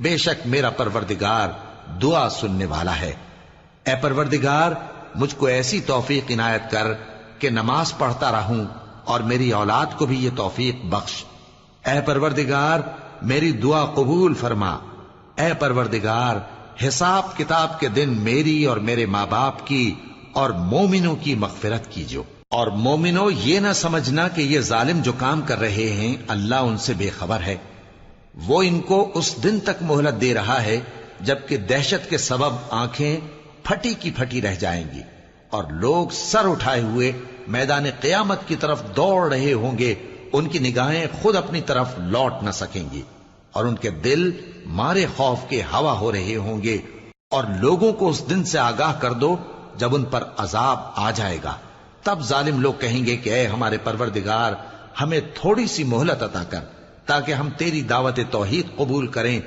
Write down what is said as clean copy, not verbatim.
بے شک میرا پروردگار دعا سننے والا ہے۔ اے پروردگار مجھ کو ایسی توفیق عنایت کر کہ نماز پڑھتا رہوں اور میری اولاد کو بھی یہ توفیق بخش۔ اے پروردگار میری دعا قبول فرما۔ اے پروردگار حساب کتاب کے دن میری اور میرے ماں باپ کی اور مومنوں کی مغفرت کیجو۔ اور مومنوں یہ نہ سمجھنا کہ یہ ظالم جو کام کر رہے ہیں اللہ ان سے بے خبر ہے، وہ ان کو اس دن تک مہلت دے رہا ہے جبکہ دہشت کے سبب آنکھیں پھٹی کی پھٹی رہ جائیں گی اور لوگ سر اٹھائے ہوئے میدان قیامت کی طرف دوڑ رہے ہوں گے، ان کی نگاہیں خود اپنی طرف لوٹ نہ سکیں گی اور ان کے دل مارے خوف کے ہوا ہو رہے ہوں گے۔ اور لوگوں کو اس دن سے آگاہ کر دو جب ان پر عذاب آ جائے گا، تب ظالم لوگ کہیں گے کہ اے ہمارے پروردگار ہمیں تھوڑی سی مہلت عطا کر تاکہ ہم تیری دعوت توحید قبول کریں